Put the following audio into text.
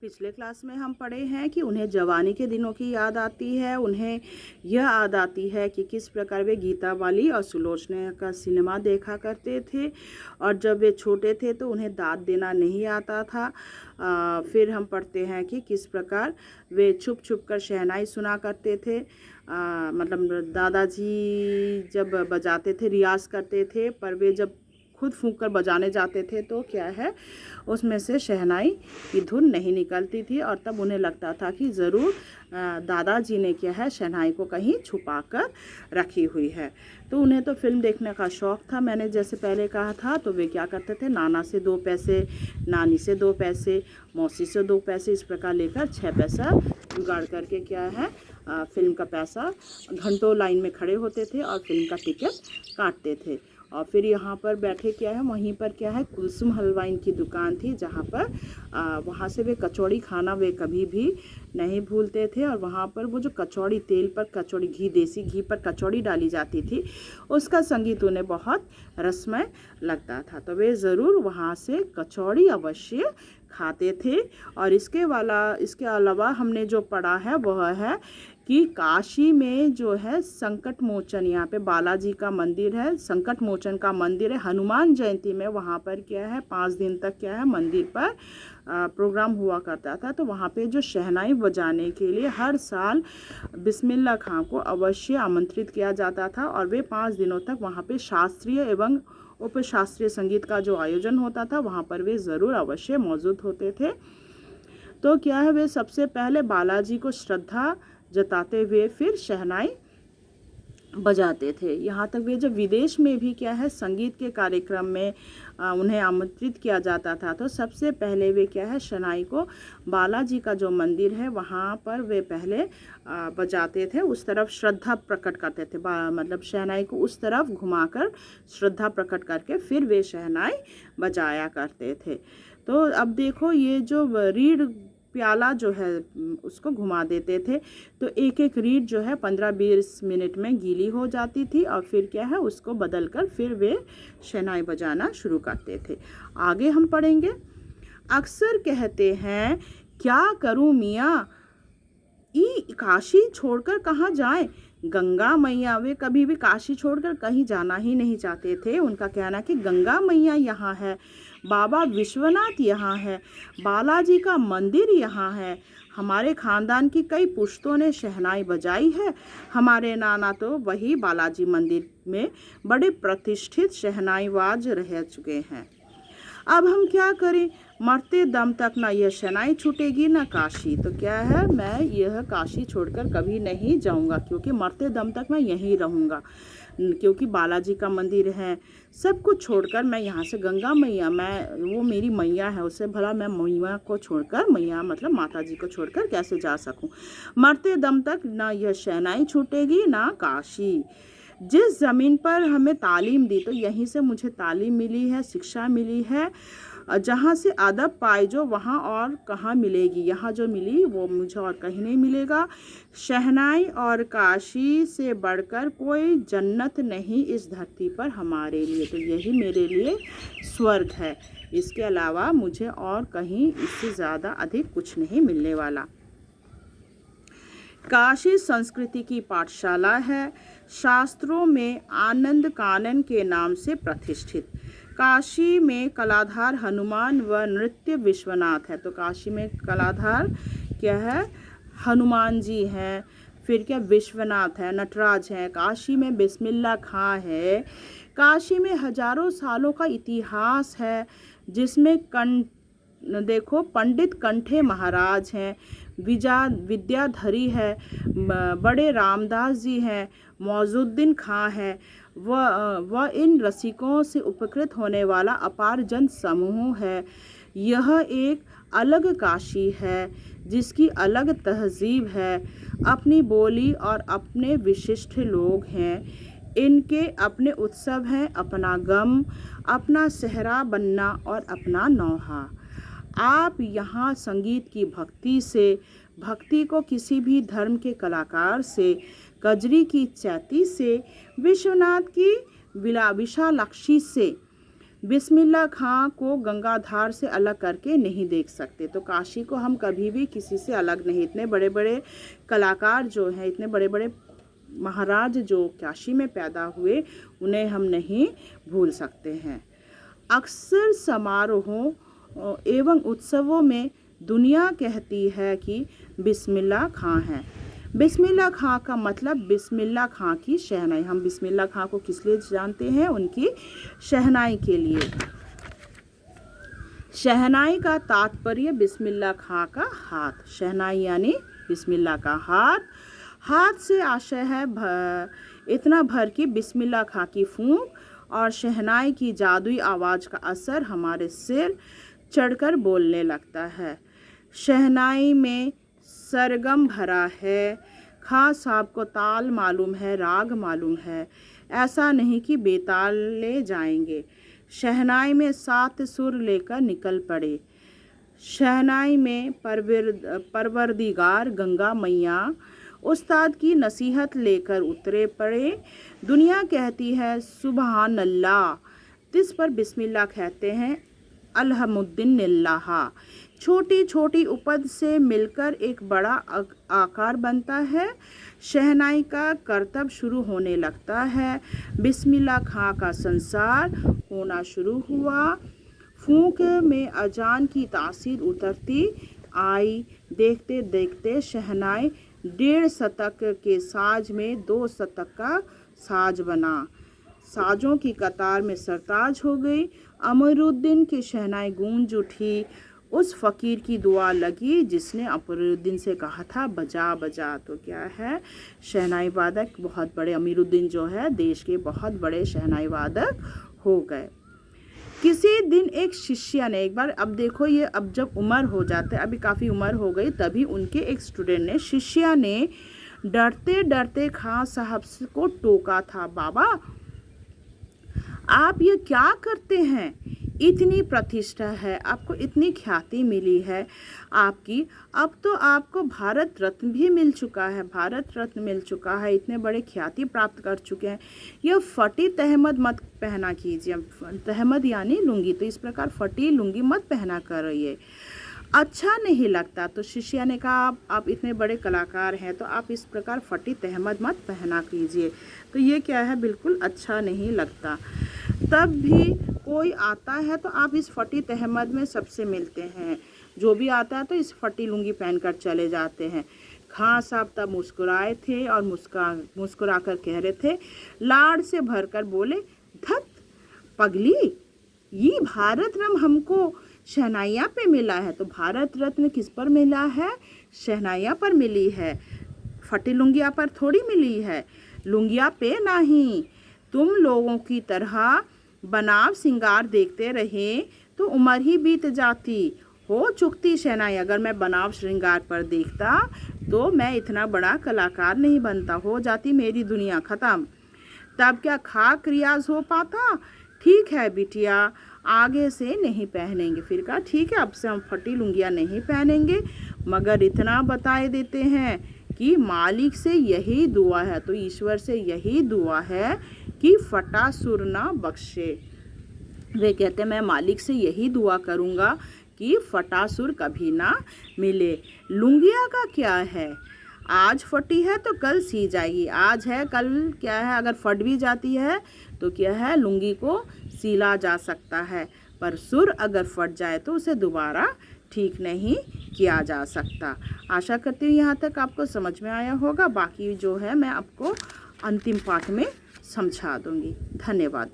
पिछले क्लास में हम पढ़े हैं कि उन्हें जवानी के दिनों की याद आती है। उन्हें यह याद आती है कि किस प्रकार वे गीता वाली और सुलोचना का सिनेमा देखा करते थे और जब वे छोटे थे तो उन्हें दाँत देना नहीं आता था। फिर हम पढ़ते हैं कि किस प्रकार वे छुप छुप कर शहनाई सुना करते थे। मतलब दादाजी जब बजाते थे, रियाज करते थे, पर वे जब खुद फूंक कर बजाने जाते थे तो क्या है, उसमें से शहनाई की धुन नहीं निकलती थी और तब उन्हें लगता था कि ज़रूर दादाजी ने क्या है, शहनाई को कहीं छुपा कर रखी हुई है। तो उन्हें तो फिल्म देखने का शौक़ था, मैंने जैसे पहले कहा था। तो वे क्या करते थे, नाना से 2 पैसे, नानी से 2 पैसे, मौसी से 2 पैसे, इस प्रकार लेकर 6 पैसा जुगाड़ करके क्या है, फिल्म का पैसा, घंटों लाइन में खड़े होते थे और फिल्म का टिकट काटते थे। और फिर यहाँ पर बैठे क्या है, वहीं पर क्या है, कुलसुम हलवाई की दुकान थी, जहाँ पर वहाँ से वे कचौड़ी खाना वे कभी भी नहीं भूलते थे। और वहाँ पर वो जो कचौड़ी, तेल पर कचौड़ी, घी, देसी घी पर कचौड़ी डाली जाती थी, उसका संगीत उन्हें बहुत रसमय लगता था। तो वे ज़रूर वहाँ से कचौड़ी अवश्य खाते थे। और इसके अलावा हमने जो पढ़ा है वह है कि काशी में जो है संकट मोचन, यहाँ पे बालाजी का मंदिर है, संकट मोचन का मंदिर है। हनुमान जयंती में वहाँ पर क्या है, 5 दिन तक क्या है, मंदिर पर प्रोग्राम हुआ करता था। तो वहाँ पे जो शहनाई बजाने के लिए हर साल बिस्मिल्लाह खां को अवश्य आमंत्रित किया जाता था और वे 5 दिनों तक वहाँ पे शास्त्रीय एवं उपशास्त्रीय संगीत का जो आयोजन होता था, वहाँ पर वे ज़रूर अवश्य मौजूद होते थे। तो क्या है, वे सबसे पहले बालाजी को श्रद्धा जताते हुए फिर शहनाई बजाते थे। यहाँ तक वे जब विदेश में भी क्या है, संगीत के कार्यक्रम में उन्हें आमंत्रित किया जाता था, तो सबसे पहले वे क्या है, शहनाई को बालाजी का जो मंदिर है वहाँ पर वे पहले बजाते थे, उस तरफ श्रद्धा प्रकट करते थे। मतलब शहनाई को उस तरफ घुमाकर श्रद्धा प्रकट करके फिर वे शहनाई बजाया करते थे। तो अब देखो, ये जो रीढ़ प्याला जो है उसको घुमा देते थे, तो एक एक रीढ़ जो है 15-20 मिनट में गीली हो जाती थी और फिर क्या है, उसको बदलकर फिर वे शहनाई बजाना शुरू करते थे। आगे हम पढ़ेंगे। अक्सर कहते हैं, क्या करूं मियाँ, काशी छोड़कर कहाँ जाएं, गंगा मैया। वे कभी भी काशी छोड़कर कहीं जाना ही नहीं चाहते थे। उनका कहना कि गंगा मैया यहाँ है, बाबा विश्वनाथ यहाँ है, बालाजी का मंदिर यहाँ है, हमारे खानदान की कई पुश्तों ने शहनाई बजाई है, हमारे नाना तो वही बालाजी मंदिर में बड़े प्रतिष्ठित शहनाईबाज रह चुके हैं। अब हम क्या करें, मरते दम तक ना यह शहनाई छूटेगी ना काशी। तो क्या है, मैं यह काशी छोड़कर कभी नहीं जाऊंगा, क्योंकि मरते दम तक मैं यहीं रहूंगा, क्योंकि बालाजी का मंदिर है। सब कुछ छोड़कर मैं यहाँ से गंगा मैया, वो मेरी मैया है, उससे भला मैं मैया को छोड़कर, मैया मतलब माता जी को छोड़कर कैसे जा सकूं। मरते दम तक ना यह शहनाई छूटेगी ना काशी। जिस ज़मीन पर हमें तालीम दी, तो यहीं से मुझे तालीम मिली है, शिक्षा मिली है, जहाँ से अदब पाई जो वहाँ और कहाँ मिलेगी, यहाँ जो मिली वो मुझे और कहीं नहीं मिलेगा। शहनाई और काशी से बढ़कर कोई जन्नत नहीं इस धरती पर हमारे लिए, तो यही मेरे लिए स्वर्ग है। इसके अलावा मुझे और कहीं इससे ज़्यादा अधिक कुछ नहीं मिलने वाला। काशी संस्कृति की पाठशाला है, शास्त्रों में आनंद कानन के नाम से प्रतिष्ठित। काशी में कलाधार हनुमान व नृत्य विश्वनाथ है। तो काशी में कलाधार क्या है, हनुमान जी हैं, फिर क्या विश्वनाथ है, नटराज है, काशी में बिस्मिल्लाह खां है। काशी में हजारों सालों का इतिहास है, जिसमें देखो पंडित कंठे महाराज हैं, विद्याधरी है, बड़े रामदास जी हैं, मौजुद्दीन खां है, वह इन रसिकों से उपकृत होने वाला अपार जन समूह है। यह एक अलग काशी है, जिसकी अलग तहजीब है, अपनी बोली और अपने विशिष्ट लोग हैं। इनके अपने उत्सव हैं, अपना गम, अपना सेहरा बनना और अपना नौहा। आप यहाँ संगीत की भक्ति को किसी भी धर्म के कलाकार से, कजरी की चैती से, विश्वनाथ की विशालाक्षी से, बिस्मिल्लाह खां को गंगाधार से अलग करके नहीं देख सकते। तो काशी को हम कभी भी किसी से अलग नहीं, इतने बड़े बड़े कलाकार जो हैं, इतने बड़े बड़े महाराज जो काशी में पैदा हुए, उन्हें हम नहीं भूल सकते हैं। अक्सर समारोहों एवं उत्सवों में दुनिया कहती है कि बिस्मिल्लाह खां है। बिस्मिल्लाह खां का मतलब बिस्मिल्लाह खां की शहनाई। हम बिस्मिल्लाह खां को किस लिए जानते हैं? उनकी शहनाई के लिए। शहनाई का तात्पर्य बिस्मिल्लाह खां का हाथ। शहनाई यानी बिस्मिल्लाह का हाथ। हाथ से आशय है इतना भर कि बिस्मिल्लाह खां की फूंक और शहनाई की जादुई आवाज़ का असर हमारे सिर चढ़कर बोलने लगता है। शहनाई में सरगम भरा है। खां साहब को ताल मालूम है, राग मालूम है, ऐसा नहीं कि बेताल ले जाएंगे। शहनाई में 7 सुर लेकर निकल पड़े। शहनाई में परवरदिगार गंगा मैया उस्ताद की नसीहत लेकर उतरे पड़े। दुनिया कहती है सुबहान अल्लाह, तिस पर बिस्मिल्लाह कहते हैं अल्हम्दुलिल्लाह। छोटी छोटी उपद से मिलकर एक बड़ा आकार बनता है। शहनाई का करतब शुरू होने लगता है। बिस्मिल्लाह खां का संसार होना शुरू हुआ। फूंक में अजान की तासीर उतरती आई। देखते देखते शहनाई 1.5 शतक के साज में 2 शतक का साज बना। साजों की कतार में सरताज हो गई। अमरुद्दीन की शहनाई गूंज उठी। उस फ़कीर की दुआ लगी जिसने अमरुद्दीन से कहा था बजा बजा। तो क्या है? शहनाई वादक बहुत बड़े, अमीरुद्दीन जो है देश के बहुत बड़े शहनाई वादक हो गए। किसी दिन एक शिष्य ने एक बार, अब देखो ये अब जब उम्र हो जाते, अभी काफ़ी उम्र हो गई, तभी उनके एक स्टूडेंट ने, शिष्य ने डरते डरते खां साहब को टोका था, बाबा आप ये क्या करते हैं? इतनी प्रतिष्ठा है, आपको इतनी ख्याति मिली है आपकी, अब तो आपको भारत रत्न भी मिल चुका है, भारत रत्न मिल चुका है, इतने बड़े ख्याति प्राप्त कर चुके हैं, यह फटी तहमद मत पहना कीजिए। तहमद यानी लुंगी, तो इस प्रकार फटी लुंगी मत पहना करिए, अच्छा नहीं लगता। तो शिष्य ने कहा आप इतने बड़े कलाकार हैं तो आप इस प्रकार फटी तहमद मत पहना कीजिए, तो ये क्या है, बिल्कुल अच्छा नहीं लगता। तब भी कोई आता है तो आप इस फटी तहमद में सबसे मिलते हैं, जो भी आता है तो इस फटी लुंगी पहनकर चले जाते हैं। खां साहब तब मुस्कुराए थे और मुस्कुरा कर कह रहे थे, लाड़ से भरकर बोले, धत पगली, ये भारत रत्न हमको शहनाइया पे मिला है। तो भारत रत्न किस पर मिला है? शहनाइया पर मिली है, फटी लुंगिया पर थोड़ी मिली है, लुंगिया पे नहीं। तुम लोगों की तरह बनाव सिंगार देखते रहे तो उम्र ही बीत जाती, हो चुकती शहनाई। अगर मैं बनाव श्रृंगार पर देखता तो मैं इतना बड़ा कलाकार नहीं बनता, हो जाती मेरी दुनिया ख़त्म। तब क्या खाक रियाज हो पाता? ठीक है बिटिया, आगे से नहीं पहनेंगे। फिर कहा ठीक है, अब से हम फटी लुंगियाँ नहीं पहनेंगे, मगर इतना बताए देते हैं कि मालिक से यही दुआ है, तो ईश्वर से यही दुआ है कि फटा सुर ना बख्शे। वे कहते हैं मैं मालिक से यही दुआ करूँगा कि फटा सुर कभी ना मिले। लुंगिया का क्या है, आज फटी है तो कल सी जाएगी, आज है कल क्या है, अगर फट भी जाती है तो क्या है, लुंगी को सिला जा सकता है, पर सुर अगर फट जाए तो उसे दोबारा ठीक नहीं किया जा सकता। आशा करती हूँ यहाँ तक आपको समझ में आया होगा, बाकी जो है मैं आपको अंतिम पाठ में समझा दूँगी। धन्यवाद।